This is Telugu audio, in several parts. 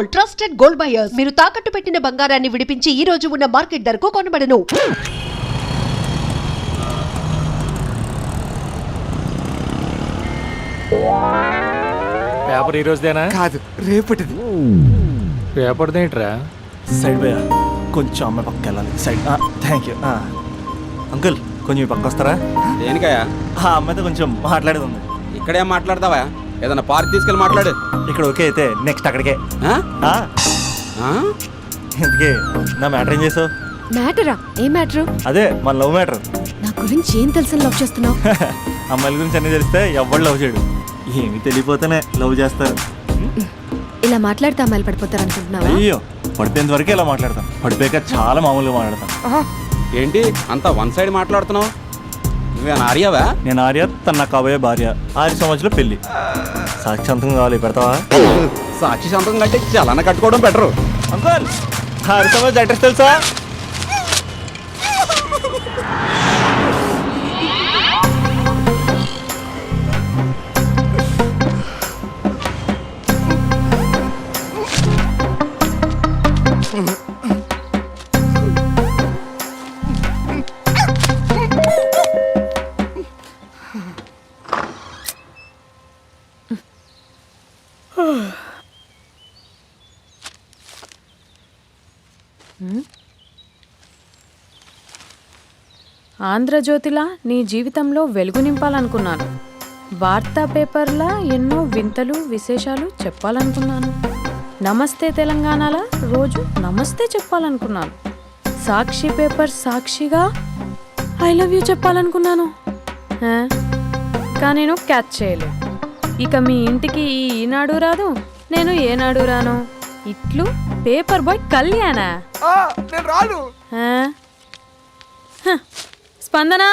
Gold, trusted gold buyers. మీరు తాకట్టు పెట్టిన బంగారాన్ని విడిపించి ఈ రోజు ఉన్న మార్కెట్ ధరకు కొనబడను. పేపర్ ఈ రోజుదేనా? కాదు, రేపటిది. పేపర్దేంట్రా? సైడ్ పోయా, కొంచెం అమ్మాయి పక్క వెళ్ళాలి. సైడ్. Thank you. అంకుల్, కొంచెం ఈ పక్క వస్తారా? దేనికయ్యా? ఆ అమ్మాయితో కొంచెం మాట్లాడేది ఉంది. ఇక్కడేం మాట్లాడతావా? ఏదన్నా పార్క్ తీసుకెళ్ళి మాట్లాడు. ఇక్కడ ఓకే అయితే నెక్స్ట్ అక్కడికే. ఆ? ఆ, ఆ? ఇందుకే నా మ్యాటర్ ఏం చేసావు? మ్యాటరా? ఏ మ్యాటరు? అదే మన లవ్ మ్యాటర్. నా గురించి ఏం తెలుసు లవ్ చేస్తున్నావు? అమ్మాయిల గురించి అన్నీ తెలిస్తే ఎవడు లవ్ చేయడు. ఏమి తెలియపోతేనే లవ్ చేస్తారు. ఇలా మాట్లాడితే అమ్మాయిలు పడిపోతారు అనుకుంటున్నావా? అయ్యో, పడిపోయేంత వరకే ఇలా మాట్లాడతాం. పడిపోయాక చాలా మామూలుగా మాట్లాడతాం. ఏంటి అంతా వన్ సైడ్ మాట్లాడుతున్నావు? నువ్వేనా ఆర్యావా? నేను ఆర్య, తన నా కాబోయే భార్య. 6 సంవత్సరాలు పెళ్లి. సాక్షాంతం కావాలి, పెడతావా? సాక్షి సంతకం కంటే చలన కట్టుకోవడం బెటరు. అంకుల్, 6 సంవత్సరాలు అడ్రస్ తెలుసా? ఆంధ్రజ్యోతిలా నీ జీవితంలో వెలుగు నింపాలనుకున్నాను. వార్తా పేపర్లా ఎన్నో వింతలు విశేషాలు చెప్పాలనుకున్నాను. నమస్తే తెలంగాణలా రోజు నమస్తే చెప్పాలనుకున్నాను. సాక్షి పేపర్ సాక్షిగా ఐ లవ్ యూ చెప్పాలనుకున్నాను. కానీ నేను క్యాచ్ చేయలేదు. ఇక మీ ఇంటికి ఈనాడు రాదు, నేను ఏనాడు రాను. ఇట్లు పేపర్ బాయ్ కళ్యాణా? నేను రాను. స్పందన,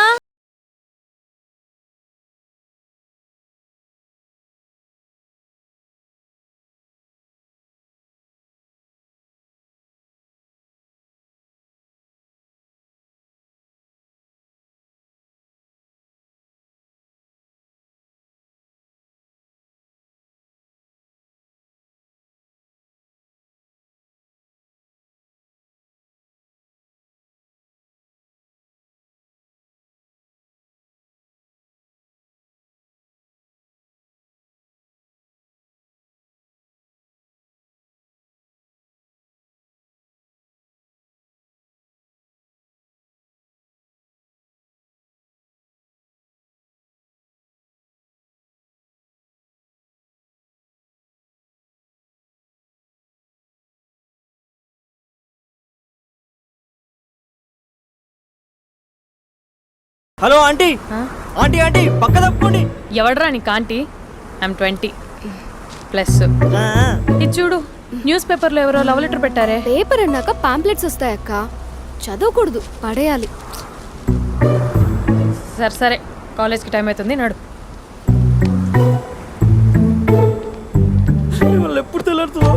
హలో ఆంటీ. ఆంటీ ఆంటీ పక్క తప్పుకోండి. ఎవడరా నీకు ఆంటీ? ఐమ్ 20+. ఇది చూడు, న్యూస్ పేపర్లో ఎవరో లవ్ లెటర్ పెట్టారే. పేపర్ అన్నాక పాంప్లెట్స్ వస్తాయక్క, చదవకూడదు, పడేయాలి. సరే సరే, కాలేజ్కి టైం అవుతుంది, నడు. ఎప్పుడు తెల్లారుతుందో.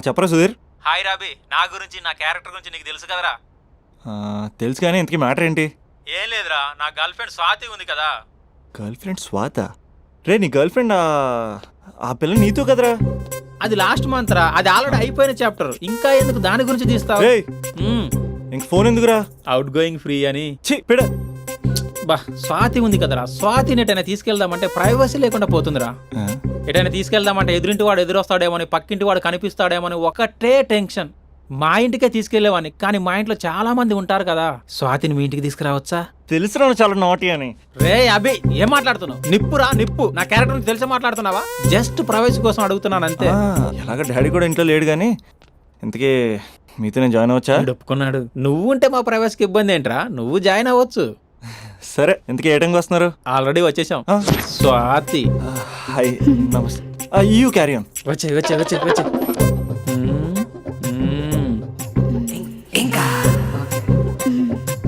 చెప్పరా సుధీర్? హాయ్ రాబీ, నా గురించి నా క్యారెక్టర్ గురించి నీకు తెలుసు కదరా? తెలుసు కానీ ఇంతకీ మ్యాటర్ ఏంటి? ఏం లేదురా, నా గర్ల్ ఫ్రెండ్ స్వాతి ఉంది కదా. గర్ల్ ఫ్రెండ్ స్వాత? రే, నీ గర్ల్ ఫ్రెండ్ ఆ పిల్ల నీతో కదరా? అది లాస్ట్ మంత్ రా, అది ఆల్రెడీ అయిపోయిన చాప్టర్. ఇంకా ఎందుకు దాని గురించి తీస్తావు? ఇంక ఫోన్ ఎందుకురా? అవుట్ గోయింగ్ ఫ్రీ అని. పిడ బా, స్వాతి ఉంది కదరా, స్వాతిని ఎటైనా తీసుకెళ్దామంటే ప్రైవసీ లేకుండా పోతుందిరా. ఎటైనా తీసుకెళ్దామంటే ఎదురింటి వాడు ఎదురొస్తాడేమోని, పక్కింటి వాడు కనిపిస్తాడేమోని ఒకటే టెన్షన్. మా ఇంటికే తీసుకెళ్లేవాడిని, కానీ మా ఇంట్లో చాలా మంది ఉంటారు కదా. స్వాతిని మీ ఇంటికి తీసుకురావచ్చా? తెలుసురా చాలా నాటి అని. రే అభి, ఏం మాట్లాడుతున్నావు? నిప్పురా నిప్పు. నా క్యారెక్టర్ గురించి తెలిసి మాట్లాడుతున్నావా? జస్ట్ ప్రైవసీ కోసం అడుగుతున్నాను అంతే. ఎలాగ డాడీ కూడా ఇంట్లో లేడు కానీ ఇంతకీ మీతో నేను జాయిన్ అవ్వచ్చా? ఒప్పుకున్నాడు. నువ్వు ఉంటే మా ప్రైవసీకి ఇబ్బంది ఏంట్రా, నువ్వు జాయిన్ అవ్వచ్చు. సరే, ఇంతకీ ఏ టైంకి వస్తున్నారు? ఆల్రెడీ వచ్చేసాం. స్వాతి హాయ్, నమస్తే. You carry on. వచ్చే వచ్చే వచ్చే వచ్చే.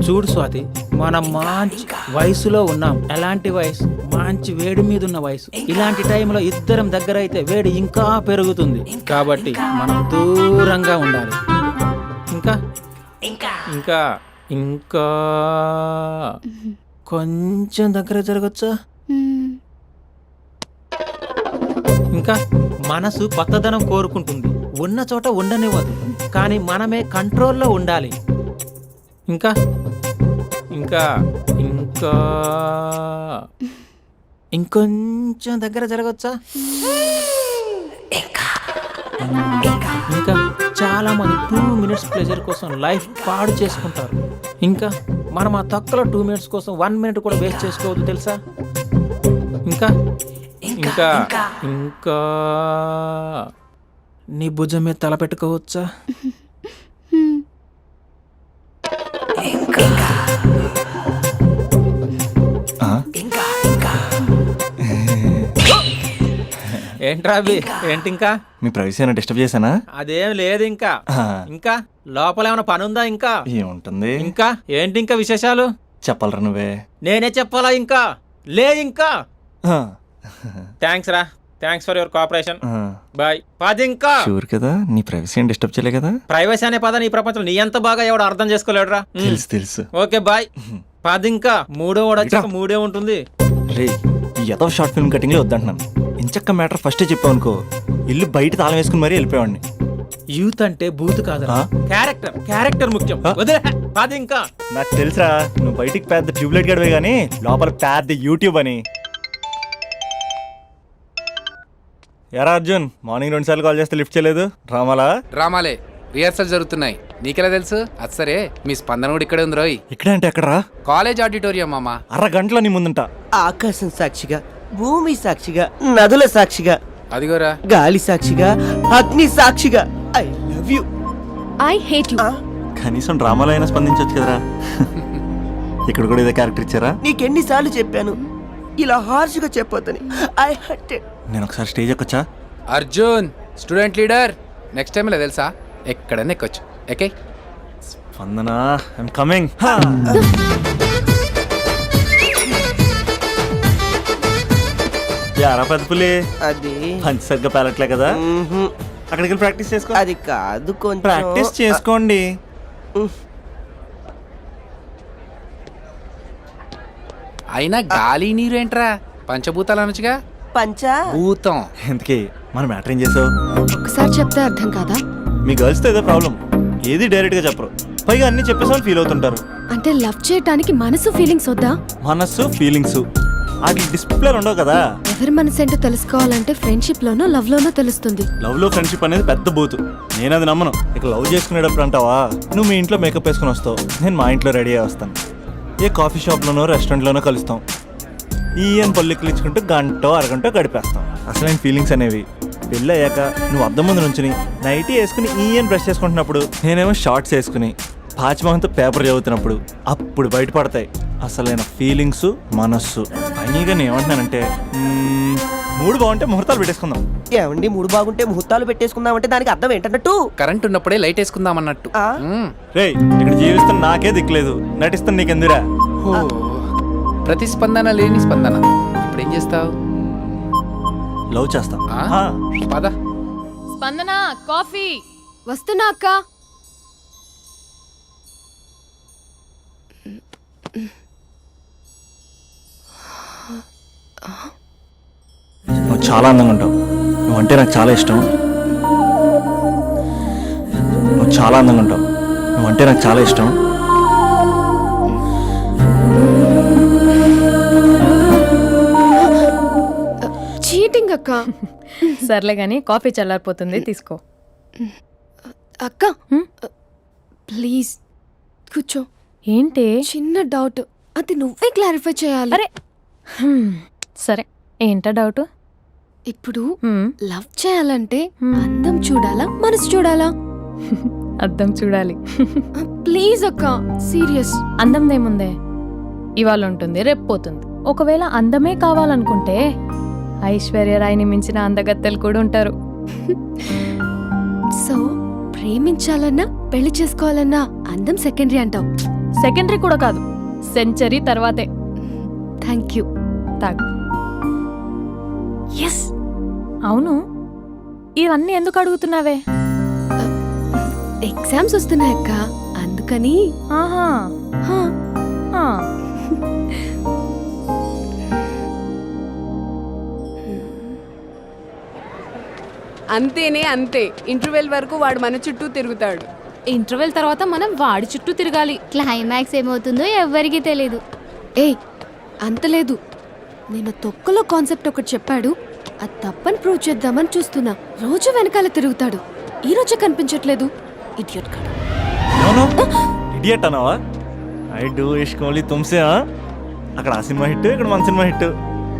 చూడు స్వాతి, మనం మంచి వయసులో ఉన్నాం. ఎలాంటి వయసు? మంచి వేడి మీద ఉన్న వయసు. ఇలాంటి టైంలో ఇద్దరం దగ్గర అయితే వేడి ఇంకా పెరుగుతుంది. కాబట్టి మనం దూరంగా ఉండాలి. ఇంకా ఇంకా ఇంకా కొంచెం దగ్గర జరగచ్చా? ఇంకా మనసు కొత్తదనం కోరుకుంటుంది, ఉన్న చోట ఉండనివ్వదు, కానీ మనమే కంట్రోల్లో ఉండాలి. ఇంకా ఇంకా ఇంకా ఇంకొంచెం దగ్గర జరగచ్చా? ఇంకా చాలా మంది 2 minutes ప్లెజర్ కోసం లైఫ్ పాడు చేసుకుంటారు. ఇంకా మనం ఆ తక్కువ 2 minutes కోసం 1 minute కూడా వేస్ట్ చేసుకోవద్దు తెలుసా? ఇంకా ఇంకా ఇంకా నీ భుజం మీద తల పెట్టుకోవచ్చా? ఏంట్రా అవి? ఏంటి ఇంకా? మీ ప్రైవసీ అయినా డిస్టర్బ్ చేశానా? అదేం లేదు. ఇంకా ఇంకా లోపల ఏమైనా పని ఉందా? ఇంకా ఏముంటుంది? ఇంకా ఏంటి ఇంకా విశేషాలు? చెప్పాలరా నువ్వే. నేనే చెప్పాలా? ఇంకా లే. ఇంకా థ్యాంక్స్ రా, thanks for your cooperation. Bye. పది ఇంకా. షూర్ కదా? నీ ప్రైవసీ ఏం డిస్టర్బ్ చేయలే కదా? ప్రైవసీ అనే పద నీ ప్రపంచం నీ ఎంత బాగా ఎవడు అర్థం చేసుకోలేడురా. తెలుసు తెలుసు. Okay bye. పది ఇంకా. మూడో వాడు వచ్చాక మూడే ఉంటుంది. రే, ఈ ఎదో షార్ట్ ఫిల్మ్ కటింగ్ లో వద్దంటున్నాను. ఇంచక్క మ్యాటర్ ఫస్టే చెప్పావు అనుకో, ఇల్లు బయట తాళం వేసుకుని మరీ వెళ్ళిపోయాడిని. యూత్ అంటే బూత్ కాదు, క్యారెక్టర్. క్యారెక్టర్ ముఖ్యం. వదిలే. పది ఇంకా. నాకు తెలుసా, నువ్వు బయటికి పెద్ద ట్యూబ్లైట్ గడివే గానీ లోపల పెద్ద యూట్యూబ్ అని. ఎరా అర్జున్, మార్నింగ్ 2 సార్లు కాల్ చేస్తే లిఫ్ట్ చేయలేదు. డ్రామాలే రిహార్సల్ జరుగుతున్నాయి. నీకెలా తెలుసు? అది సరే, మీ స్పందన కూడా ఇక్కడే ఉంది రోయ్. ఇక్కడే అంటే ఎక్కడరా? కాలేజ్ ఆడిటోరియం మామా. అరగంటలో నీ ముందుంటా. ఆకాశం సాక్షిగా, భూమి సాక్షిగా, నదుల సాక్షిగా, అదిగోరా గాలి సాక్షిగా, అగ్ని సాక్షిగా, I love you. I hate you. కనీసం డ్రామాలో అయినా స్పందించవచ్చు కదరా. ఇక్కడ కూడా ఇదే క్యారెక్టర్ ఇచ్చారా? నీకెన్నిసార్లు చెప్పాను ఇలా హార్ష్గా చెప్పొద్దని. I hurt. నేను ఒకసారి స్టేజ్ ఎక్కొచ్చా? Arjun student leader. Next time ఇలా తెలుసా, ఎక్కడన్నా ఎక్కొచ్చు. ఎక్కే. స్పందన, ఐఎమ్ కమింగ్. యారా పెద్ద పులి, అది పంచి సరిగ్గా పేలట్లే కదా? అక్కడికి వెళ్ళి ప్రాక్టీస్ చేసుకో. అది కాదు, కొంచెం ప్రాక్టీస్ చేసుకోండి. అయినా గాలి నీరు ఏంట్రా? పంచభూతాలు అనొచ్చుగా. పంచా భూతం. ఎందుకే మన మ్యాటర్ ఏం చేసావు? ఒకసారి చెప్తే అర్థం కాదా? మీ గర్ల్స్తో ఏదో ప్రాబ్లం, ఏది డైరెక్ట్ గా చెప్పరు, పైగా అన్ని చెప్పేసి వాళ్ళు ఫీల్ అవుతుంటారు. అంటే లవ్ చేయడానికి మనసు ఫీలింగ్స్ వద్దా? మనస్సు ఫీలింగ్స్ వాటి డిస్ప్లే ఉండవు కదా. ఎవరి మనసు ఏంటో తెలుసుకోవాలంటే ఫ్రెండ్షిప్ లోనో లవ్ లోనో తెలుస్తుంది. లవ్ లో ఫ్రెండ్షిప్ అనేది పెద్ద బూతు. నేను అది నమ్మను. ఇక లవ్ చేసుకునేటప్పుడు అంటావా, నువ్వు మీ ఇంట్లో మేకప్ వేసుకుని వస్తావు, నేను మా ఇంట్లో రెడీ అయ్యి వస్తాను. ఏ కాఫీ షాప్లోనో రెస్టారెంట్లోనో కలుస్తాం. ఈయన పల్లెక్కులు ఇచ్చుకుంటూ గంటో అరగంటో గడిపేస్తాం. అసలైన ఫీలింగ్స్ అనేవి పెళ్ళి అయ్యాక నువ్వు అద్దం ముందు నుంచుని నైటీ వేసుకుని ఈయన బ్రష్ చేసుకుంటున్నప్పుడు, నేనేమో షార్ట్స్ వేసుకుని పాచిమహంతో పేపర్ చదువుతున్నప్పుడు అప్పుడు బయటపడతాయి అసలైన ఫీలింగ్స్, మనస్సు. ఫైనల్గా నేను ఏమంటున్నానంటే, మూడు బాగుంటే ముహూర్తాలు పెట్టేసుకుందాం. ఏమండి, మూడు బాగుంటే ముహూర్తాలు పెట్టేసుకుందాం అంటే దానికి అర్థం ఏంటన్నట్టు? కరెంట్ ఉన్నప్పుడే లైట్ వేసుకుందాం అన్నట్టు. రేయ్, ఇక్కడ జీవిస్తున్న నాకే దిక్కులేదు, నటిస్తున్న నీకెందురా? ప్రతిస్పందన లేని స్పందన. ఇప్పుడు ఏం చేస్తావు? లవ్ చేస్తా. పద. స్పందన కాఫీ. వస్తున్నా అక్క. నువ్వు చాలా అందంగా ఉంటావు. నువ్వంటే నాకు చాలా ఇష్టం. నువ్వు చాలా అందంగా ఉంటావు. నువ్వంటే నాకు చాలా ఇష్టం. చీటింగ్ అక్క. సర్లే గాని కాఫీ చల్లారిపోతుంది, తీసుకో. అక్క ప్లీజ్ కూర్చో. ఏంటి? చిన్న డౌట్, అది నువ్వే క్లారిఫై చేయాలి. అరే సరే, ఏంటా డౌట్? ఇప్పుడు లవ్ చేయాలంటే అందం చూడాలా, మనసు చూడాలా? అద్దం చూడాలి. ప్లీజ్ అక్క, సీరియస్. అందందేముందే, ఇవాళ ఉంటుంది రేపు పోతుంది. ఒకవేళ అందమే కావాలనుకుంటే ఐశ్వర్య రాయ్ని మించిన అందగత్తెలు కూడా ఉంటారు. సో ప్రేమించాలన్నా పెళ్లి చేసుకోవాలన్నా అందం సెకండరీ అంటావు? సెకండరీ కూడా కాదు, సెంచరీ తర్వాతే. Thank you. తాగు. ఎస్. అవును, ఇవన్నీ ఎందుకు అడుగుతున్నావే? ఎగ్జామ్స్ వస్తున్నాయి అక్క, అందుకని. ఆహా. అంతేనే అంతే. ఇంటర్వెల్ వరకు వాడు మన చుట్టూ తిరుగుతాడు. ఇంటర్వెల్ తర్వాత మనం వాడి చుట్టూ తిరగాలి. క్లైమాక్స్ ఏమవుతుందో ఎవ్వరికీ తెలీదు. ఏయ్ అంత లేదు. నేను తొక్కలో కాన్సెప్ట్ ఒకటి చెప్పాడు, అది తప్పని ప్రూవ్ చేద్దామని చూస్తున్నా. రోజు వెనకాల తిరుగుతాడు, ఈ రోజే కనిపించట్లేదు. ఇడియట్ కాడు. ఇడియట్ అన్నావా? ఐ డూ ఇష్క్ ఓన్లీ తుమ్సే. అక్కడ ఆ సినిమా హిట్, ఇక్కడ మన సినిమా హిట్.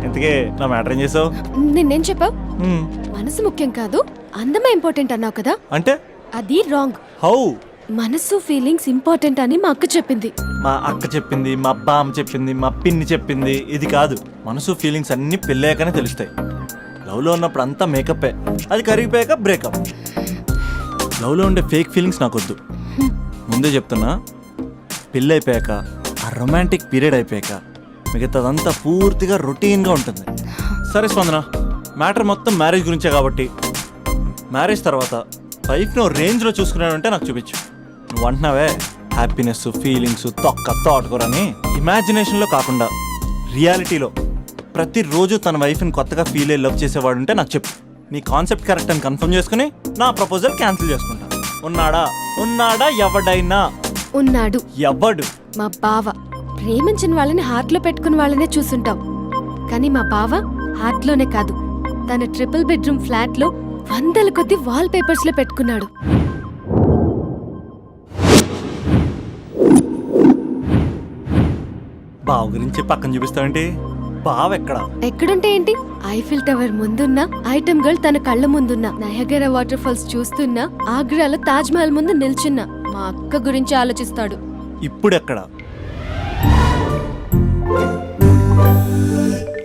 ఇంతకే నా మ్యాటర్ ఏం చేసావు? నిన్నేం చెప్పావు? మనసు ముఖ్యం కాదు, అందమే ఇంపార్టెంట్ అన్నావు కదా. అంటే అది రాంగ్. హౌ? మనసు ఫీలింగ్స్ ఇంపార్టెంట్ అని మా అక్క చెప్పింది. మా అక్క చెప్పింది, మా బామ్మ చెప్పింది, మా పిన్ని చెప్పింది. ఇది కాదు, మనసు ఫీలింగ్స్ అన్ని పెళ్ళాకనే తెలుస్తాయి. లవ్లో ఉన్నప్పుడు అంతా మేకప్పే, అది కరిగిపోయాక బ్రేకప్. లవ్లో ఉండే ఫేక్ ఫీలింగ్స్ నాకొద్దు. ముందే చెప్తున్నా, పెళ్ళి అయిపోయాక, ఆ రొమాంటిక్ పీరియడ్ అయిపోయాక మిగతాదంతా పూర్తిగా రొటీన్గా ఉంటుంది. సరే స్పందన, మ్యాటర్ మొత్తం మ్యారేజ్ గురించే కాబట్టి మ్యారేజ్ తర్వాత వైఫ్ను రేంజ్లో చూసుకున్నాడంటే నాకు చూపించు. నువ్వు అంటున్నావే హ్యాపీనెస్, ఫీలింగ్స్, తోటకూరని. ఇమాజినేషన్లో కాకుండా రియాలిటీలో ప్రతిరోజు తన వైఫ్ని కొత్తగా ఫీల్ అయ్యి లవ్ చేసేవాడు ఉంటే నాకు చెప్పు. నీ కాన్సెప్ట్ కరెక్ట్ అని కన్ఫర్మ్ చేసుకుని నా ప్రపోజల్ క్యాన్సిల్ చేసుకుంటా. ఉన్నాడా ఎవడైనా? ఉన్నాడు. ఎవడు? మా బావ. ప్రేమించిన వాళ్ళని హార్ట్లో పెట్టుకున్న వాళ్ళనే చూసుంటాం, కానీ మా బావ హార్ట్లోనే కాదు, తన ట్రిపుల్ బెడ్రూమ్ ఫ్లాట్ లో వందల కొద్ది వాల్ పేపర్స్ లో పెట్టుకున్నాడు. బావ గురించి పక్కన చూపిస్తావేంటి? బావ ఎక్కడ? ఎక్కడుంటే ఏంటి? ఐఫిల్ టవర్ ముందున్న ఐటమ్ గర్ల్ తన కళ్ళ ముందున్న నయగరా వాటర్ ఫాల్స్ చూస్తున్నా, ఆగ్రాలో తాజ్ మహల్ ముందు నిల్చున్నా మా అక్క గురించి ఆలోచిస్తాడు. ఇప్పుడు ఎక్కడ?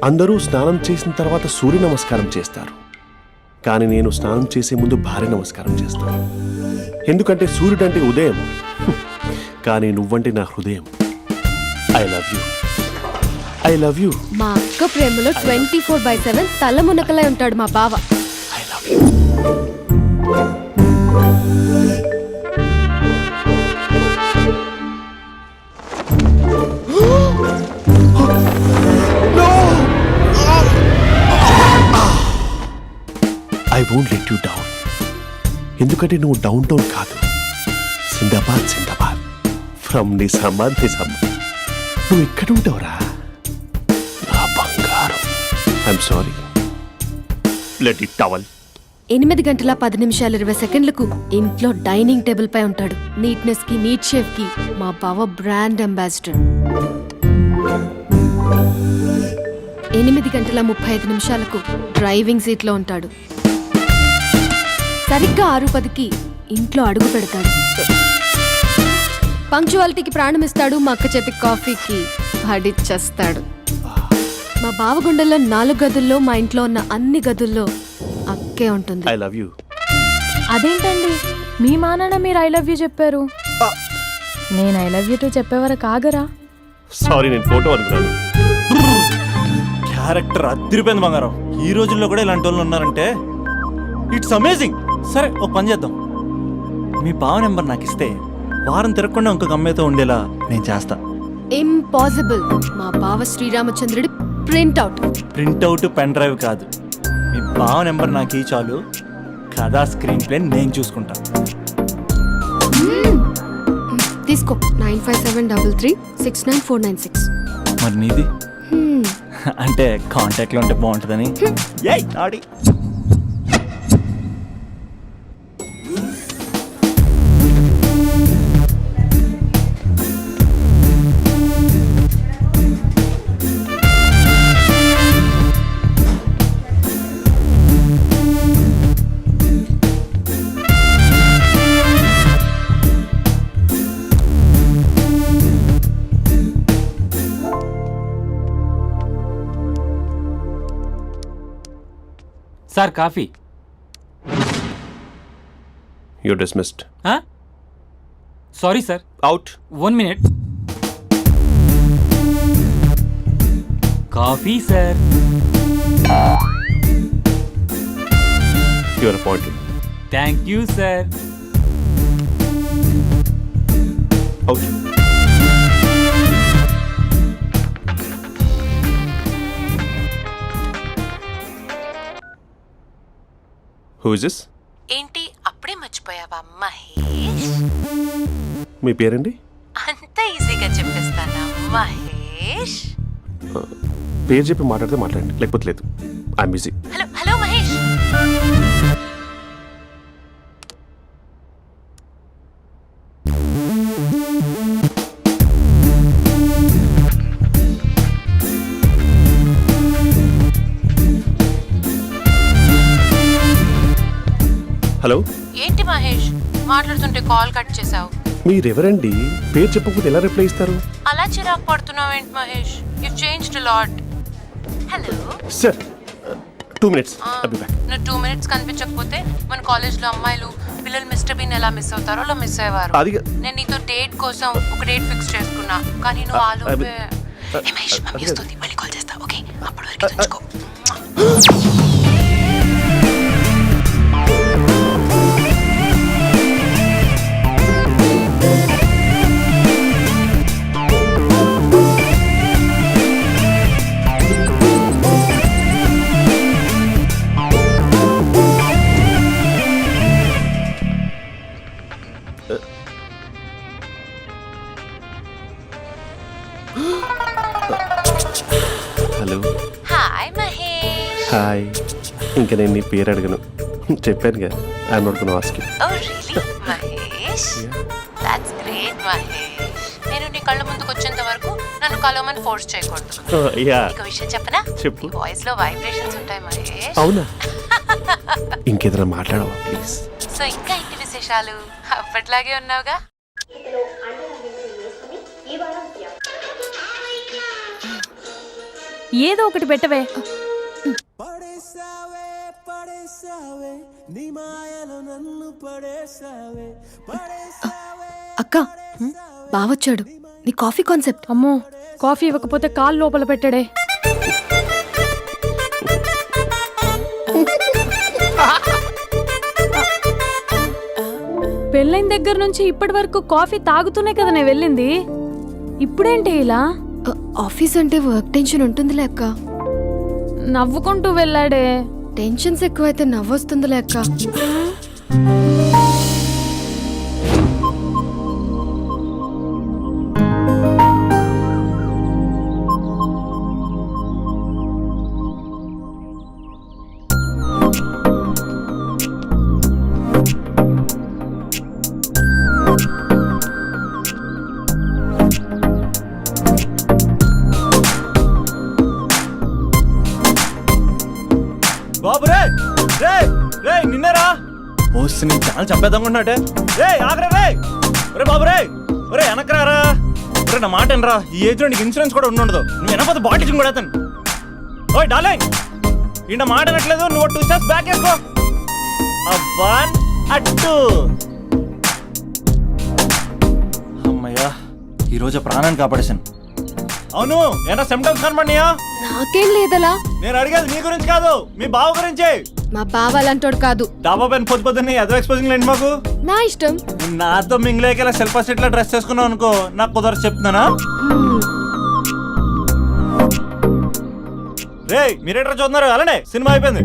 అందరూ స్నానం చేసిన తర్వాత సూర్య నమస్కారం చేస్తారు, కానీ నేను స్నానం చేసే ముందు భార్య నమస్కారం చేస్తాను. ఎందుకంటే సూర్యుడు అంటే ఉదయం, కానీ నువ్వంటే నా హృదయం. I love you, I love you. మా అక్క ప్రేమలో 24/7 తల మునకలై ఉంటాడు మా బావ. I love you. I won't let you down. ఎందుకంటే నువ్వు డౌన్ టౌన్ కాదు, జిందాబాద్ జిందాబాద్ ఫ్రమ్ నిజామాబాద్ నిజామాబాద్. నువ్వు ఇక్కడ ఉంటావురా నా బంగారం. I'm sorry, let it towel. 8:10:20 ఇంట్లో డైనింగ్ టేబుల్ పై ఉంటాడు. నీట్నెస్ కి, నీట్ షేఫ్ కి మా బావ బ్రాండ్ అంబాసిడర్. 8:35 డ్రైవింగ్ సీట్ లో ఉంటాడు. సరిగ్గా 6:10 ఇంట్లో అడుగు పెడతాడు. పంక్చువాలిటీకి ప్రాణం ఇస్తాడు. మా అక్క చేతి కాఫీకి పడిచ్చేస్తాడు. మా బావ గుండెల్లో 4 గదుల్లో, మా ఇంట్లో ఉన్న అన్ని గదుల్లో అక్కే ఉంటుంది. I love you. అదేంటండి, మీ మా నాన్న మీరు ఐ లవ్ యూ చెప్పారు, నేను ఐ లవ్ యూ టు చెప్పేవరకు ఆగరా? సారీ, నేను ఫోటో అనుకున్నాను. క్యారెక్టర్ అదిరిపోయింది బంగారం. ఈ రోజుల్లో కూడా ఇలాంటి వాళ్ళు ఉన్నారంటే ఇట్స్ అమేజింగ్. సరే, ఒక పని చేద్దాం. మీ బావ నెంబర్ నాకు ఇస్తే వారం తిరగకుండా ఇంకొక అమ్మాయితో ఉండేలా నేను చేస్తా. ఇంపాసిబుల్. మా బావ శ్రీరామచంద్రుడి ప్రింట్అవుట్. ప్రింట్అవుట్, పెన్ డ్రైవ్ కాదు. మీ బావ నెంబర్ నాకు ఈ చాలు. కథా స్క్రీన్ ప్లే నేను చూసుకుంటా. తీసుకో. 9573369496. మరి నీది? అంటే కాంటాక్ట్లో ఉంటే బాగుంటుందని. ఏయ్ ఆడి. Sir coffee. You're dismissed. Sorry sir. Out. 1 minute. Coffee sir. You're appointed. Thank you sir. Out. Who is this? ఏంటి అప్పుడే మర్చిపోయావా మహేష్? మీ పేరండి? అంత ఈజీగా చెప్పేస్తానా మహేష్? పేరు చెప్పి మాట్లాడితే మాట్లాడండి, లేకపోతే లేదు. I'm busy. Hello hello Mahesh. Hello, ఏంటి మహేష్ మాట్లాడుతుంటే కాల్ కట్ చేసావు? మీరెవరండి? పేరు చెప్పకపోతే ఎలా రిప్లై ఇస్తారు? అలా చిరాకు పడుతున్నావు ఏంటి Mahesh? You changed lot. Hello sir 2 minutes. అబ్బి బ్యాక్. నువ్వు 2 minutes కనిపించకపోతే మన కాలేజ్లో అమ్మాయిలు పిల్లలు మిస్టర్ బీన్ ఎలా మిస్ అవుతారో అలా మిస్ అయ్యేవారు. అది నేను నీతో డేట్ కోసం ఒక డేట్ ఫిక్స్ చేసుకున్నా, కానీ నువ్వు ఆలోపే. ఏ మహేష్, మమ్మీ వస్తుంది, మళ్ళీ కాల్ చేస్తా. ఓకే, అప్పటి వరకు తెచ్చుకో. హలో. హాయ్ మహేష్. హాయ్. ఇంకా నేను నీ పేరు అడగను, చెప్పానుగా. I'm not gonna ask you. Oh really Mahesh? That's great Mahesh. నేను నీ కళ్ళ ముందుకు వచ్చేంత వరకు నన్ను కలవమని ఫోర్స్ చేయకూడదు. యా. నీకు విషయం చెప్పనా? చెప్పు. నీ వాయిస్ లో వైబ్రేషన్స్ ఉంటాయి మహేష్. అవునా? ఇంకేదైనా మాట్లాడవా ప్లీజ్? సో ఇంకా ఇంటి విశేషాలు అప్పట్లాగే ఉన్నావుగా? ఏదో ఒకటి పెట్టవే. అక్క, బావొచ్చాడు. నీ కాఫీ కాన్సెప్ట్. అమ్మో, కాఫీ ఇవ్వకపోతే కాలు లోపల పెట్టాడే. పెళ్ళైన దగ్గర నుంచి ఇప్పటి వరకు కాఫీ తాగుతూనే కదా నేను వెళ్ళింది. ఇప్పుడేంటి ఇలా? ఆఫీస్ అంటే వర్క్ టెన్షన్ ఉంటుందిలే అక్క. నవ్వుకుంటూ వెళ్ళాడే. టెన్షన్స్ ఎక్కువైతే నవ్వొస్తుందిలే అక్క. బాబు రే రే రే నిన్నరా వస్తే నేను చాలా చంపేద్దామనుకుంటున్నాటే. రే ఆగరా రే. ఒరే బాబు రే, ఒరే వెనకరారా. ఒరే నా మాట అనరా, ఈ ఏజ్ లో నీకు ఇన్సూరెన్స్ కూడా ఉండదు. నువ్వు వెనకపోతే బాటిల్ కూడా అతను. ఓయ్ డార్లింగ్, ఈ మాట అనట్లేదు. నువ్వు 2 steps బ్యాక్ వేసుకో. అబ్బా అట్టు. అమ్మయ్యా, ఈరోజు ప్రాణాన్ని కాపాడేశాను. అవును, ఏనా సిమ్టమ్స్ కనబడినాయా? నాకేం లేదలా. నేను అడిగేది నీ గురించి కాదు, మీ బావ గురించి. మా బావ అలాంటోడు కాదు. డాబా పైన పొద్దున్నే ఎదో ఎక్స్పోజింగ్ లేండి మాకు. నా ఇష్టం. నాతో మింగిలేక సెల్ఫ్ సెట్ లా డ్రెస్ చేసుకున్నావు అనుకో, నాకు కుదరదు చెప్తున్నానా? రే మీరేట్రా చూస్తున్నారు? అలానే సినిమా అయిపోయింది.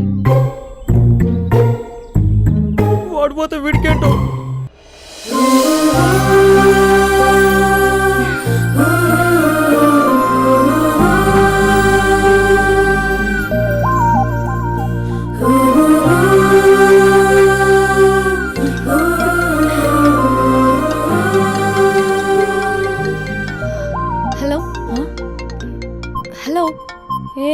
ఓడిపోతే వీడికేంటో. Hello hello. ఏ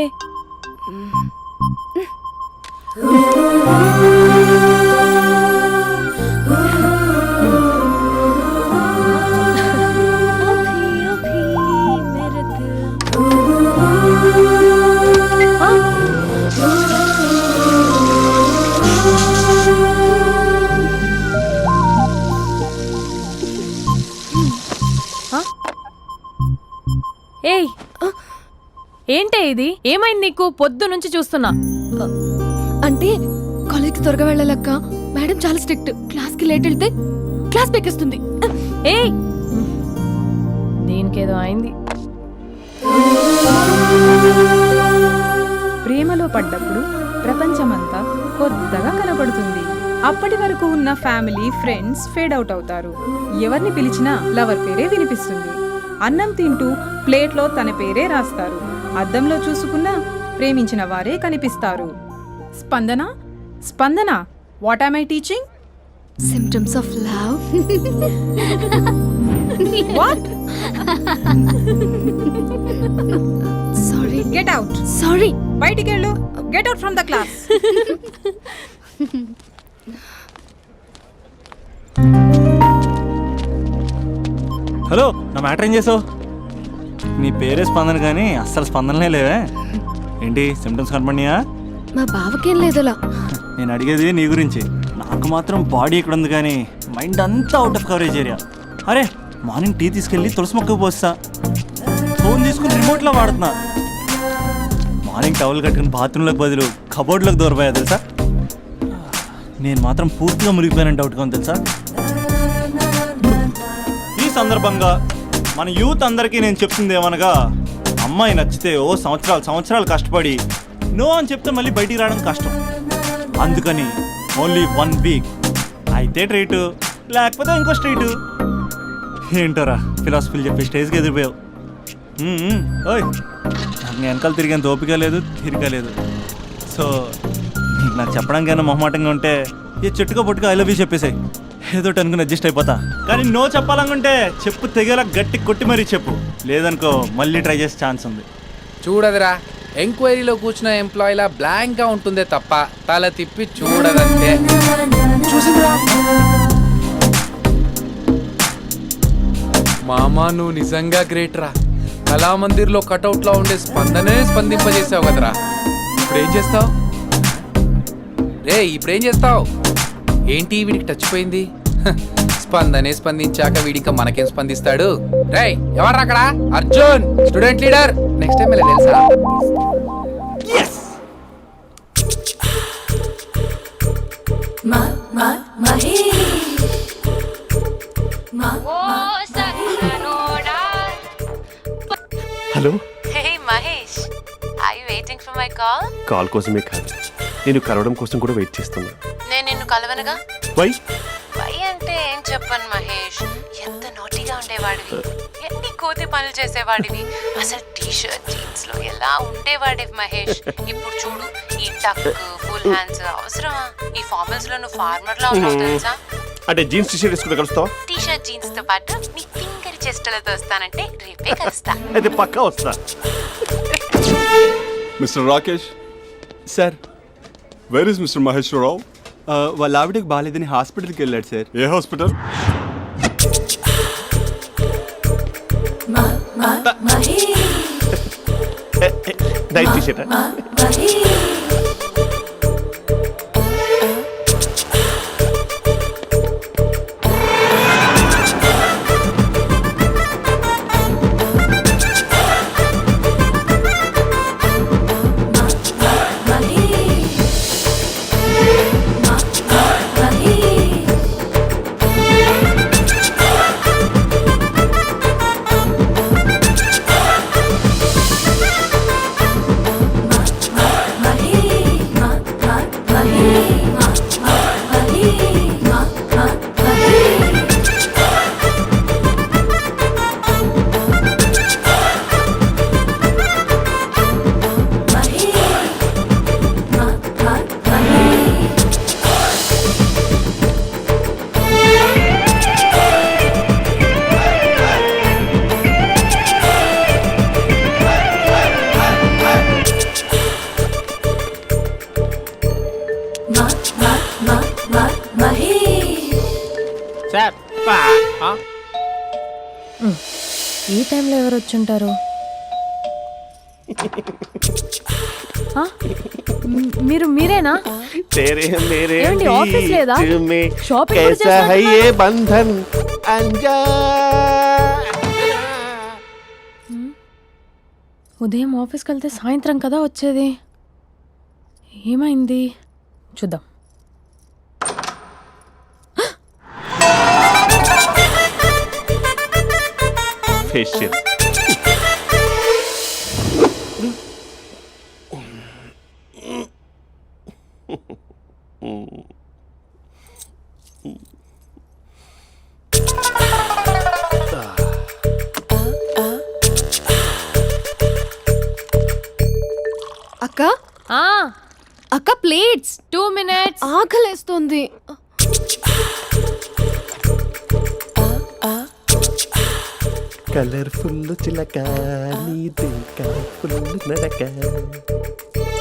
ఏయ్, ఏంటే ఇది? ఏమైంది నీకు? పొద్దు నుంచి చూస్తున్నా. అంటే కాలేజ్కి త్వరగా వెళ్ళాలక్క. మేడం చాలా స్ట్రిక్ట్. క్లాస్కి లేట్ వెళ్తే క్లాస్ పెక్కేస్తుంది. ఏయ్, దీనికేదో అయింది. ప్రేమలో పడ్డప్పుడు ప్రపంచమంతా కొత్తగా కనబడుతుంది. అప్పటి వరకు ఉన్న ఫ్యామిలీ ఫ్రెండ్స్ ఫేడ్ అవుట్ అవుతారు. ఎవరిని పిలిచినా లవర్ పేరే వినిపిస్తుంది. అన్నం తింటూ ప్లేట్లో తన పేరే రాస్తారు. అద్దంలో చూసుకున్నా ప్రేమించిన వారే కనిపిస్తారు. Spandana Spandana, what am I teaching? Symptoms of love. What? Sorry. Get out. Sorry. బయటికి వెళ్ళు. Get out from the class. Hello, నా మ్యాటర్ ఏం చేసావు? నీ పేరే స్పందన కానీ అస్సలు స్పందనలే లేవే. ఏంటి సిమ్టమ్స్ కనపడినాయా? మా బావకేం లేదులా. నేను అడిగేది నీ గురించి. నాకు మాత్రం బాడీ ఇక్కడ ఉంది కానీ మైండ్ అంతా అవుట్ ఆఫ్ కవరేజ్ ఏరియా. అరే, మార్నింగ్ టీ తీసుకెళ్ళి తులసి మొక్కకు పోస్తా, ఫోన్ తీసుకుని రిమోట్లో వాడుతున్నా. మార్నింగ్ టవల్ కట్టుకుని బాత్రూంలోకి బదులు కబోర్డ్లోకి దూరపోయా తెలుసా. నేను మాత్రం పూర్తిగా మునిగిపోయానని డౌట్గా ఉంది తెలుసా. ఈ సందర్భంగా మన యూత్ అందరికీ నేను చెప్తుంది ఏమనగా, అమ్మాయి నచ్చితే ఓ సంవత్సరాలు కష్టపడి నో అని చెప్తే మళ్ళీ బయటికి రావడం కష్టం. అందుకని ఓన్లీ 1 వీక్ అయితే ట్రీటు, లేకపోతే ఇంకో స్ట్రీటు. ఏంటోరా ఫిలాసఫీలు చెప్పి స్టేజ్కి ఎదిరిపోయావు. ఓయ్, నాకు వెనకాల తిరిగేంత ఓపిక లేదు, తీరిక లేదు. సో నీకు నాకు చెప్పడానికైనా మొహమాటంగా ఉంటే ఏ చెట్టుగా పొట్టుగా ఐ లవ్ యూ చెప్పేసాయి. ఏదో అనుకుని అడ్జస్ట్ అయిపోతా. కానీ నో చెప్పాలనుకుంటే చెప్పు తెగేలా గట్టి కొట్టి మరీ చెప్పు. లేదనుకో మళ్ళీ ట్రై చేసే ఛాన్స్ ఉంది. చూడదురా, ఎంక్వైరీలో కూర్చున్న ఎంప్లాయీలా బ్లాంక్గా ఉంటుందే తప్ప తల తిప్పి చూడదంతే. చూసిందిరా మామా, నువ్వు నిజంగా గ్రేట్ రా. కళామందిర్లో కటౌట్లో ఉండే స్పందనే స్పందింపజేసావు కదరా. ఇప్పుడేం చేస్తావు రే? ఇప్పుడేం చేస్తావు? ఏంటి వీడికి టచ్ పోయింది? స్పందనే స్పందించాక వీడిక మనకేం స్పందిస్తాడు? రేయ్, ఎవరు అక్కడ? Arjun, student leader. Next time తెలుసా? Hello. Hey Mahesh, are you waiting for my call? Call కోసమే కాదు, నేను కలవడం కోసం కూడా వెయిట్ చేస్తున్నా. నేను నిన్ను కలవనుగా. వై? వై అంటే ఏం చెప్పను మహేష్, ఎంత నోటిగా ఉండేవాడివి, ఎన్ని కోతి పనులు చేసేవాడివి, అసలు టీ షర్ట్ జీన్స్ లో ఎలా ఉండేవాడివి మహేష్. ఇప్పుడు చూడు, ఈ టక్ ఫుల్ హ్యాండ్స్ అవసరమా? ఈ ఫార్మల్స్ లో నువ్వు ఫార్మర్ లా ఉన్నావు తెలుసా. అంటే జీన్స్ టీ షర్ట్ వేసుకుంటే కలుస్తావా? టీ షర్ట్ జీన్స్ తో పాటు నీ ఫింగర్ చెస్టులతో వస్తానంటే రేపే కలుస్తా. అయితే పక్కా వస్తా. Mister Rakesh sir, where is mister Maheshwararao? వాళ్ళ ఆవిడకి బాగాలేదని హాస్పిటల్కి వెళ్ళాడు సార్. ఏ హాస్పిటల్? Night T shirt. ఈ టైంలో ఎవరు వచ్చుంటారు? మీరేనా? ఏమండి, ఆఫీస్ లేదా? షాపింగ్ కూడా చేస్తున్నారు? ఉదయం ఆఫీస్కి వెళ్తే సాయంత్రం కదా వచ్చేది, ఏమైంది చూద్దాం. ఫేషియల్. అక్క అక్క ప్లేట్స్ 2 minutes. ఆకలేస్తుంది. కలర్ఫుల్ చిలక నీదే కలర్ఫుల్ నడక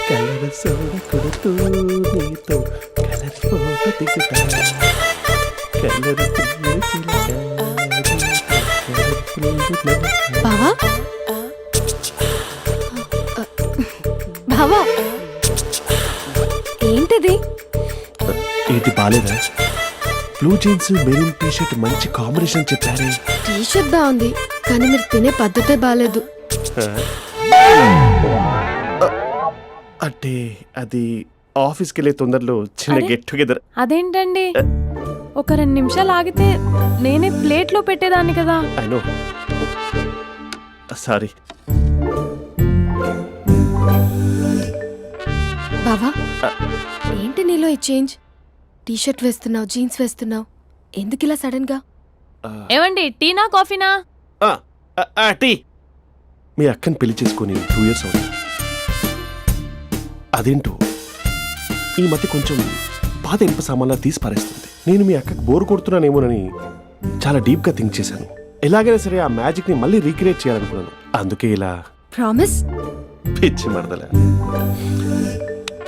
కలర్ సోడ కొడుతూ నీతో కలర్ ఫోటో దిగుతా కలర్ చిలక బావా బావా ఏంటది? ఏంటి బాలేదా? Blue jeans maroon T shirt మంచి కాంబినేషన్ చెప్పారే. టీ షర్ట్ బాగుంది కానీ మీరు తినే పద్ధతే బాగాలేదు. అంటే అది ఆఫీస్కి వెళ్ళే తొందరలో చిన్న గెట్ టుగెదర్. అదేంటండి, ఒక 2 నిమిషాలు ఆగితే నేనే ప్లేట్లో పెట్టేదాన్ని కదా. I know, sorry. బావా ఏంటి నీలో ఈ చేంజ్? టీ షర్ట్ వేస్తున్నావు, జీన్స్ వేస్తున్నావు, ఎందుకు ఇలా సడన్ గా? ఏమండి, టీనా కాఫీనా? టీ. మీ అక్కని పెళ్లి చేసుకొని 2 years అవుతుంది. అదేంటో ఈ మధ్య కొంచెం పాత ఇనుప సామాన్లా తీసి పారేస్తుంది. నేను మీ అక్కకు బోర్ కొడుతున్నానేమోనని చాలా డీప్ గా థింక్ చేశాను. ఎలాగైనా సరే ఆ మ్యాజిక్ ని మళ్ళీ రీక్రియేట్ చేయాలనుకున్నాను. అందుకే ఇలా. ప్రామిస్? పిచ్చి మరదల,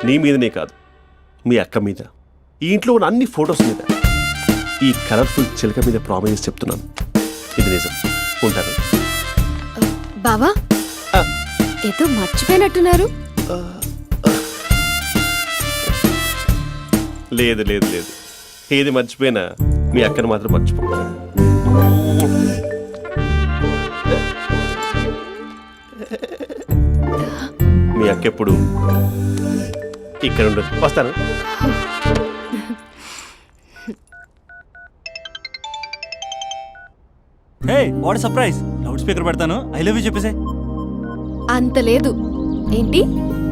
నీ మీదనే కాదు, మీ అక్క మీద, ఈ ఇంట్లో ఉన్న అన్ని ఫొటోస్ మీద, ఈ కలర్ఫుల్ చిలక మీద ప్రామిస్ చెప్తున్నాను. ఇది నిజం. ఉంటాను. బావా ఏదో మర్చిపోయినట్టున్నారు. లేదు లేదు లేదు, ఏది మర్చిపోయినా మీ అక్కను మాత్రం మర్చిపో. మీ అక్క ఎప్పుడు ఇక్కడ ఉండదు. వస్తాను. హే, వాట్ సర్ప్రైజ్! లౌడ్ స్పీకర్ పెడతాను, ఐ లవ్ యూ చెప్పేసే. అంత లేదు. ఏంటి,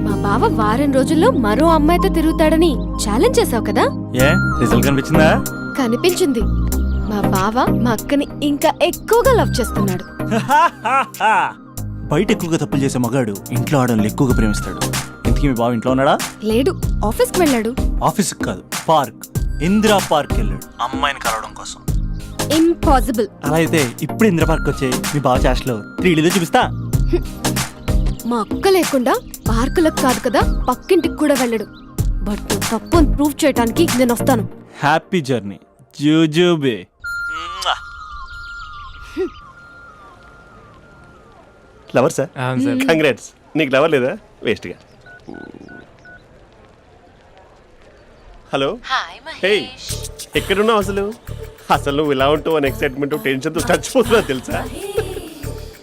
మా బావ వారం రోజుల్లో మరో అమ్మాయితో తిరుగుతాడని ఛాలెంజ్ చేసావు కదా? ఏ రిజల్ట్ కనిపించిందా? కనిపించింది. మా బావ మా అక్కని ఇంకా ఎక్కువగా లవ్ చేస్తున్నాడు. బయట ఎక్కువగా తప్పులు చేసే మగాడు ఇంట్లో ఆడవాళ్ళు ఎక్కువగా ప్రేమిస్తాడు. ఇంతకీ మీ బావ ఇంట్లో ఉన్నాడా? లేడు, ఆఫీస్కి వెళ్ళాడు. ఆఫీస్కి కాదు, పార్క్, ఇందిరా పార్క్ వెళ్ళాడు అమ్మాయిని కలవడం కోసం. ఇంపాసిబుల్. అలా అయితే ఇప్పుడు ఇందిరా పార్క్ వచ్చే మీ బావ చాష్లో 3Dలో చూపిస్తా. మా అక్క లేకుండా పార్కులకు కాదు కదా, పక్కింటికి కూడా వెళ్ళడు. బట్ నువ్వు తప్పు ప్రూవ్ చేయడానికి నేను వస్తాను. హ్యాపీ జర్నీ జూజూబే. Lover sir? కంగ్రాట్స్. నీకు లవర్ లేదా? వేస్ట్గా. హలో. Hi hey, Mahesh. ఎక్కడున్నావు అసలు? అసలు నువ్వు ఇలా ఉంటావు అని ఎక్సైట్మెంట్ టెన్షన్తో చచ్చిపోతున్నా తెలుసా?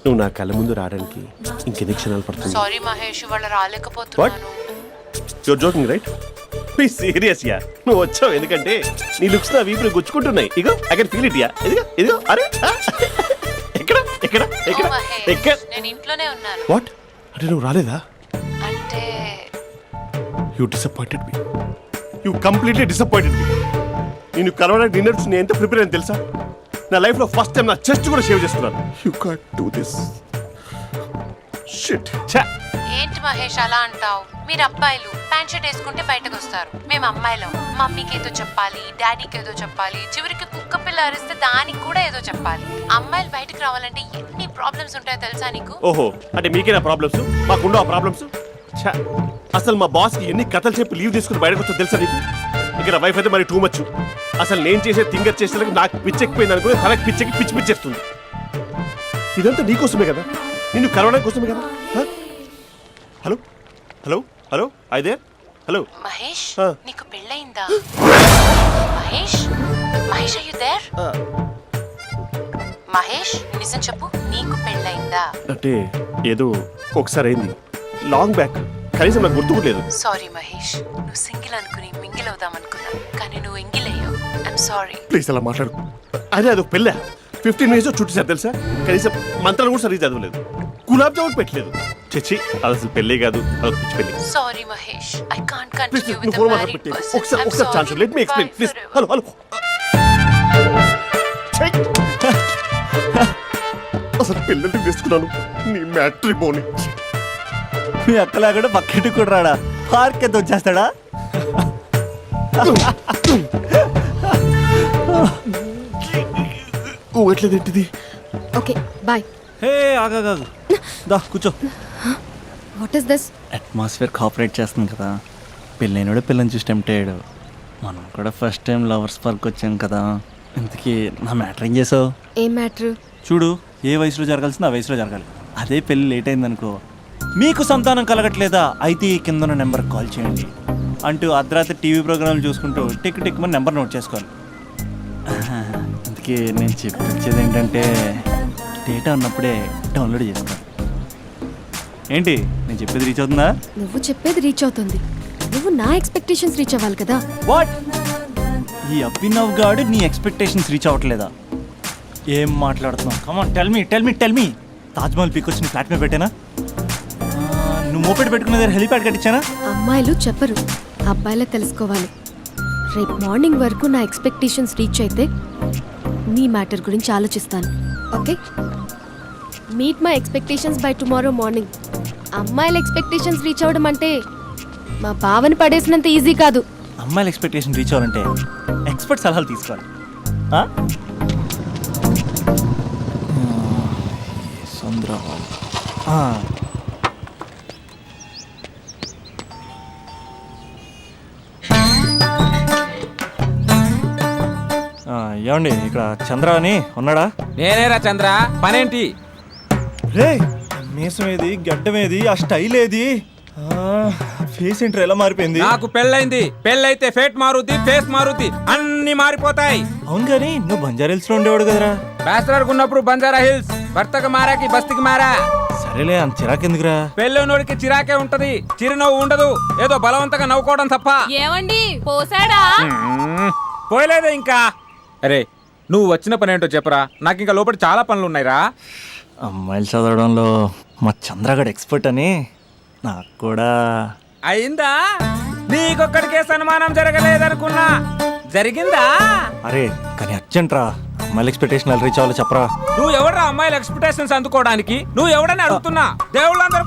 నువ్వు నా కళ్ళ ముందు రావడానికి ఇంకెన్ని క్షణాలు పడుతుంది? సారీ మహేష్, వాళ్ళు రాలేకపోతున్నాను. Your joking right? Please serious yeah. నువ్వు వచ్చావు ఎందుకంటే నీ లుక్స్ నా వీపులు గుచ్చుకుంటున్నాయి. ఇగో I can feel it yeah. ఇదిగో ఇదిగో. అరే ఎక్కడ ఎక్కడ ఎక్కడ ఎక్కడ? నేను ఇంట్లోనే ఉన్నాను. వాట్ అంటే నువ్వు రాలేదా? అంటే you disappointed me. You completely disappointed me. నేను కలవడానికి డిన్నర్స్ నేను ఎంత ప్రిపేర్ అని తెలుసా? నా లైఫ్లో ఫస్ట్ టైం నా చెస్ట్ కూడా సేవ్ చేస్తున్నాను. You can't do this. Shit. ఏంటి మహేష్ అలా అంటావు? మీరు అబ్బాయిలు ప్యాంట్ షర్ట్ వేసుకుంటే బయటకు వస్తారు. మేము అమ్మాయిలం, మమ్మీకి ఏదో చెప్పాలి, డాడీకి ఏదో చెప్పాలి, చివరికి కుక్క పిల్ల అరిస్తే దానికి కూడా ఏదో చెప్పాలి. అమ్మాయిలు బయటకు రావాలంటే ఎన్ని ప్రాబ్లమ్స్ ఉంటాయో తెలుసా నీకు? ఓహో, అంటే మీకేనా ప్రాబ్లమ్స్? మాకుండా ఆ ప్రాబ్లమ్స్? అసలు మా బాస్కి ఎన్ని కథలు చెప్పి లీవ్ తీసుకుని బయటకు వచ్చా తెలుసా నీకు? ఇక్కడ వైఫ్ అయితే మరి టూ మచ్. అసలు నేను చేసే థింగర్ చేసేందుకు నాకు పిచ్చెక్కిపోయింది అనుకుని తనకి పిచ్చెక్కి పిచ్చి పిచ్చేస్తుంది. ఇదంతా నీకోసమే కదా, నిన్ను కలవడానికి కోసమే కదా. హలో హలో హలో అయితే హలో మహేష్, నీకు పెళ్ళయిందా? Mahesh, Mahesh are you there? Mahesh నిజం చెప్పు, నీకు పెళ్ళయిందా? అంటే ఏదో ఒకసారి అయింది, లాంగ్ బ్యాక్, కనీసం నాకు గుర్తుకోలేదు. సారీ మహేష్, నువ్వు సింగిల్ అనుకుని మింగిల్ అవుదాం అనుకున్నా, కానీ నువ్వు ఎంగిల్ అయ్యావు. I'm sorry. ప్లీజ్ అలా మాట్లాడు. అదే అదొక పెళ్ళ 15 minutes చుట్టూ సార్ తెలుసా? కనీసం మంత్రాలు కూడా సరిగ్గా చదవలేదు, గులాబ్ జామున్ పెట్టలేదు, చచ్చి అది అసలు పెళ్ళి కాదు, అది పిచ్చి పెళ్ళి. Sorry Mahesh, I can't please continue నువ్వు విత్ ఫోన్ ద మాట్లాడి మ్యారీడ్ పెట్టి పర్సన్. ఒకసారి chance let me explain please. Hello hello అసలు పిల్లల్ని తీసుకున్నాను నీ మ్యాట్రీ బోని. మీ అక్కలా కూడా పక్కింటి కూడా రాడా, పార్క్ ఎంత వచ్చేస్తాడా? ఎట్లేదేంటిది? Okay bye. హే ఆగాగు, దా కూర్చో. What is this? Atmosphere cooperate చేస్తుంది కదా, పెళ్ళైనడు పిల్లని చూసి టెంప్ట్ అయ్యాడు. మనం కూడా ఫస్ట్ టైం లవర్స్ పార్క్ వచ్చాం కదా. ఇంతకీ నా మ్యాటర్ ఏం చేసావు? ఏం మ్యాటర్? చూడు, ఏ వయసులో జరగాల్సిందో ఆ వయసులో జరగాలి. అదే పెళ్ళి లేట్ అయిందనుకో, మీకు సంతానం కలగట్లేదా అయితే ఈ కింద నెంబర్కి కాల్ చేయండి అంటూ అర్ధరాత్రి టీవీ ప్రోగ్రాంలు చూసుకుంటూ టిక్ టిక్ మన నెంబర్ నోట్ చేసుకోవాలి. అందుకే నేను చెప్పించేది ఏంటంటే డేటా ఉన్నప్పుడే డౌన్లోడ్ చేసుకోవాలి. ఏంటి నేను చెప్పేది రీచ్ అవుతుందా? నువ్వు చెప్పేది రీచ్ అవుతుంది, నువ్వు నా ఎక్స్పెక్టేషన్స్ రీచ్ అవ్వాలి కదా. వాట్? ఈ అభినవ్ గాడు నీ ఎక్స్పెక్టేషన్స్ రీచ్ అవ్వట్లేదా? ఏం మాట్లాడుతున్నావు? Come on tell me. Taj Mahal peak వచ్చి నీ ఫ్లాట్ మీద పెట్టానా? నువ్వు మోపెట్ పెట్టుకున్న దగ్గర హెలిప్యాడ్ కట్టించానా? అమ్మాయిలు చెప్పరు, అబ్బాయిలే తెలుసుకోవాలి. రేపు మార్నింగ్ వరకు నా ఎక్స్పెక్టేషన్స్ రీచ్ అయితే నీ మ్యాటర్ గురించి ఆలోచిస్తాను. Okay, meet my expectations by tomorrow morning. అమ్మాయిల ఎక్స్పెక్టేషన్స్ రీచ్ అవ్వడం అంటే మా బావని పడేసినంత ఈజీ కాదు. అమ్మాయిల ఎక్స్పెక్టేషన్ రీచ్ అవ్వాలంటే ఎక్స్పర్ట్ సలహాలు తీసుకోవాలి. ఏమండి, ఇక్కడ చంద్ర అని ఉన్నాడా? నేనేరా చంద్ర, పనేంటి? రే, మీసం ఏది, గడ్డం ఏది, ఆ స్టైల్ ఏది, ఫేస్ ఏంటర్ ఎలా మారిపోయింది? నాకు పెళ్ళైంది, పెళ్ళైతే ఫేట్ మారుద్ది, ఫేస్ మారుద్ది, అన్ని మారిపోతాయి. అవును కానీ నువ్వు బంజారా లో ఉండేవాడు కదరా? బ్యాచిలర్ ఉన్నప్పుడు బంజారా హిల్స్, భర్తకు మారాకి బస్తికి మారా. సరేలే, అంత చిరాకెందుకురా? పెళ్ళోనోడికి చిరాకే ఉంటది, చిరునవ్వు ఉండదు, ఏదో బలవంతంగా నవ్వుకోవడం తప్ప. ఏమండి పోసాడా? పోయలేదే ఇంకా. అరే నువ్వు వచ్చిన పని ఏంటో చెప్పరా, నాకు ఇంకా లోపల చాలా పనులు ఉన్నాయిరా. అమ్మాయిలు చదవడంలో మా చంద్రగడ్ ఎక్స్పర్ట్ అని నాకు కూడా అయిందా? నీకొక్కడికే సన్మానం జరగలేదనుకున్నా, జరిగిందా? అరే కానీ అర్జెంట్ రా, అమ్మాయిల ఎక్స్పెక్టేషన్ రీచ్ అవ్వాలో చెప్పరా. నువ్వు ఎవడరా అమ్మాయిల ఎక్స్పెక్టేషన్స్ అందుకోవడానికి? నువ్వు ఎవడని అడుగుతున్నా? దేవుళ్ళందరూ